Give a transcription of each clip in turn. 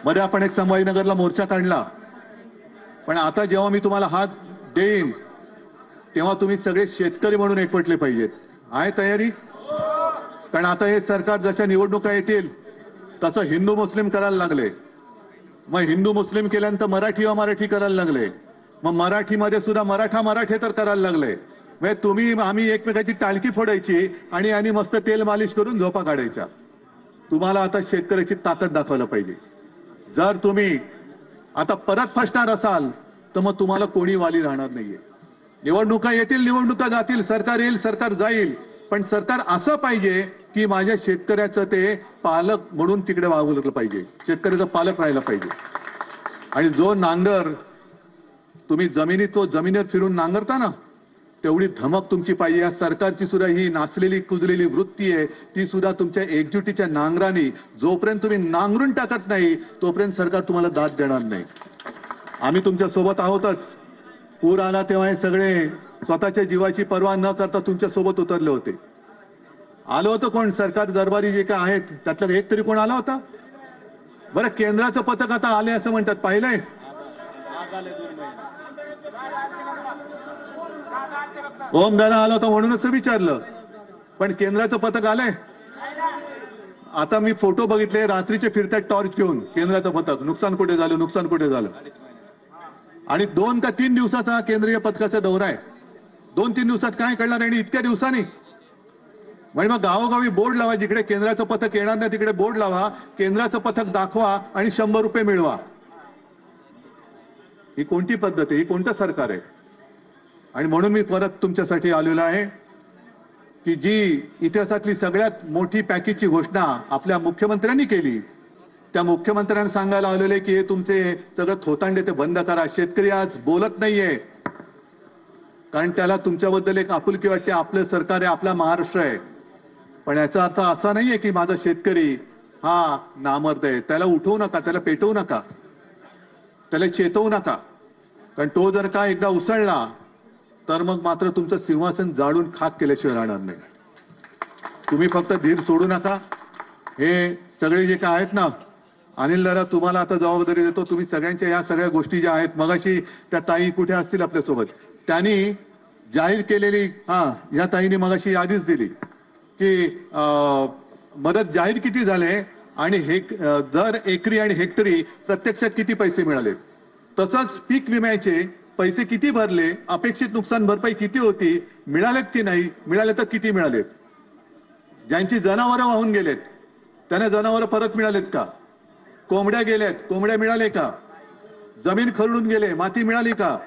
मध्ये आपण एक संभाजीनगरला मोर्चा काढला, पण आता जेव्हा मी तुम्हाला हात देईन तेव्हा तुम्ही सगळे शेतकरी म्हणून एकवटले पाहिजेत. आहे तयारी? कारण आता हे सरकार जशा निवडणुका येतील तसं हिंदू मुस्लिम करायला लागले. मग हिंदू मुस्लिम केल्यानंतर मराठी अमराठी करायला लागले. मग मराठीमध्ये सुद्धा मराठा मराठे तर करायला लागले. म्हणजे तुम्ही आम्ही एकमेकाची टाळकी फोडायची आणि मस्त तेल मालिश करून झोपा काढायच्या. तुम्हाला आता शेतकऱ्याची ताकद दाखवायला पाहिजे. जर तुम्ही आता परत फसणार असाल तर मग तुम्हाला कोणी वाली राहणार नाहीये. निवडणुका येतील, निवडणुका जातील, सरकार येईल, सरकार जाईल, पण सरकार असं पाहिजे की माझ्या शेतकऱ्याचं ते पालक म्हणून तिकडे वागवलं पाहिजे. शेतकऱ्याचा पालक राहायला पाहिजे. आणि जो नांगर तुम्ही जमिनीवर फिरून नांगरता ना, तेवढी धमक तुमची पाहिजे. या सरकारची सुद्धा ही नाचलेली कुजलेली वृत्ती आहे, ती सुद्धा तुमच्या एकजुटीच्या नांगराने जोपर्यंत तुम्ही नांगरून टाकत नाही तोपर्यंत सरकार तुम्हाला दाद देणार नाही. आम्ही तुमच्या सोबत आहोतच. पूर आला तेव्हा हे सगळे स्वतःच्या जीवाची पर्वा न करता तुमच्या सोबत उतरले होते. आलं होतं कोण? सरकार दरबारी जे काय आहेत त्यातलं एक तरी कोण आला होता? बरं, केंद्राचं पथक आता आले असं म्हणतात, पाहिलंय? ओम दादा आला होता म्हणूनच विचारलं, पण केंद्राचं पथक आलंय? आता मी फोटो बघितले, रात्रीचे फिरतात टॉर्च घेऊन केंद्राचं पथक. नुकसान कुठे झालं, नुकसान कुठे झालं. आणि 2 का 3 दिवसाचा केंद्रीय पथकाचा दौरा आहे. 2-3 दिवसात काय कळणार? आणि इतक्या दिवसांनी म्हणजे मग गावोगावी बोर्ड लावा, जिकडे केंद्राचं पथक येणार नाही तिकडे बोर्ड लावा, केंद्राचं पथक दाखवा आणि 100 रुपये मिळवा. ही कोणती पद्धत आहे? ही कोणतं सरकार आहे? आणि म्हणून मी परत तुमच्यासाठी आलेलो आहे की जी इतिहासातली सगळ्यात मोठी पॅकेजची घोषणा आपल्या मुख्यमंत्र्यांनी केली, त्या मुख्यमंत्र्यांना सांगायला आलेले की हे तुमचे सगळं थोतांडे ते बंद करा. शेतकरी आज बोलत नाहीये कारण त्याला तुमच्याबद्दल एक आपुलकी वाटते. आपलं सरकार आहे, आपला महाराष्ट्र आहे. पण याचा अर्थ असा नाहीये की माझा शेतकरी हा नामर्द आहे. त्याला उठवू नका, त्याला पेटवू नका, त्याला चेतवू नका. कारण तो जर का एकदा उसळला तर मग मात्र तुमचं सिंहासन जाळून खाक केल्याशिवाय राहणार नाही. तुम्ही फक्त धीर सोडू नका. हे सगळे जे काय आहेत ना, अनिल दादा तुम्हाला आता जबाबदारी देतो. तुम्ही सगळ्यांच्या या सगळ्या गोष्टी ज्या आहेत, मगाशी त्या ताई कुठे असतील आपल्यासोबत, त्यांनी जाहीर केलेली या ताईने मगाशी यादीच दिली की मदत जाहीर किती झाले आणि दर एकरी आणि हेक्टरी प्रत्यक्षात किती पैसे मिळाले. तसंच पीक विम्याचे पैसे किती भरले, अपेक्षित नुकसान भरपाई किती होती, मिळालेत की नाही, मिळाले तर किती मिळालेत. ज्यांची जनावरं वाहून गेलेत त्यांना जनावरं परत मिळालेत का? कोंबड्या गेल्यात, कोंबड्या मिळाले का? जमीन खरडून गेले, माती मिळाली का?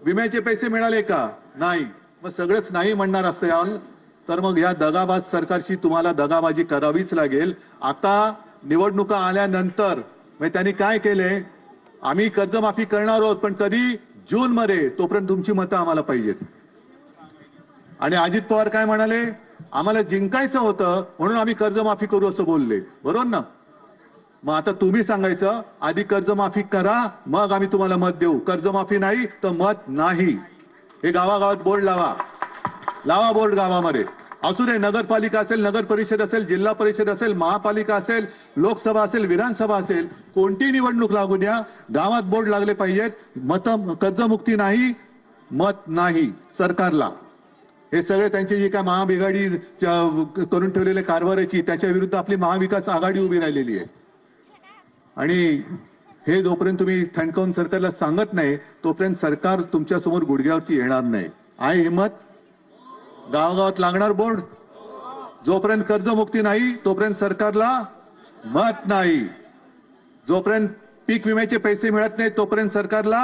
विम्याचे पैसे मिळाले का? नाही. मग सगळंच नाही म्हणणार असाल तर मग या दगाबाज सरकारशी तुम्हाला दगाबाजी करावीच लागेल. आता निवडणुका आल्यानंतर मग त्यांनी काय केले, आम्ही कर्जमाफी करणार आहोत पण कधी? जून मध्ये. तोपर्यंत तुमची मतं आम्हाला पाहिजेत. आणि अजित पवार काय म्हणाले, आम्हाला जिंकायचं होतं म्हणून आम्ही कर्जमाफी करू असं बोलले, बरोबर ना? मग आता तुम्ही सांगायचं आधी कर्जमाफी करा मग आम्ही तुम्हाला मत देऊ, कर्जमाफी नाही तर मत नाही. हे गावागावात बोर्ड लावा बोर्ड गावामध्ये. असू दे, नगरपालिका असेल, नगर परिषद असेल, जिल्हा परिषद असेल, महापालिका असेल, लोकसभा असेल, विधानसभा असेल, कोणती निवडणूक लागू द्या, गावात बोर्ड लागले पाहिजेत. कर्जमुक्ती नाही, मत नाही सरकारला. हे सगळे त्यांची जी काय महाबिघाडी करून ठेवलेले कारभाराची त्याच्या विरुद्ध आपली महाविकास आघाडी उभी राहिलेली आहे. आणि हे जोपर्यंत तुम्ही थंडकावून सरकारला सांगत नाही तोपर्यंत सरकार तुमच्या समोर गुडघ्यावरती येणार नाही. आहे हिंमत? गावागावात लागणार बोर्ड. जोपर्यंत कर्जमुक्ती नाही तोपर्यंत सरकारला मत नाही. जोपर्यंत पीक विम्याचे पैसे मिळत नाही तोपर्यंत सरकारला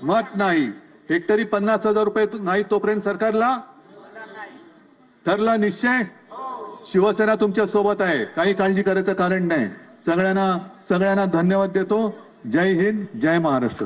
मत नाही. हेक्टरी 50,000 रुपये नाही तोपर्यंत सरकारला. ठरला निश्चय? शिवसेना तुमच्या सोबत आहे, काही काळजी करायचं कारण नाही. सगळ्यांना धन्यवाद देतो. जय हिंद, जय महाराष्ट्र.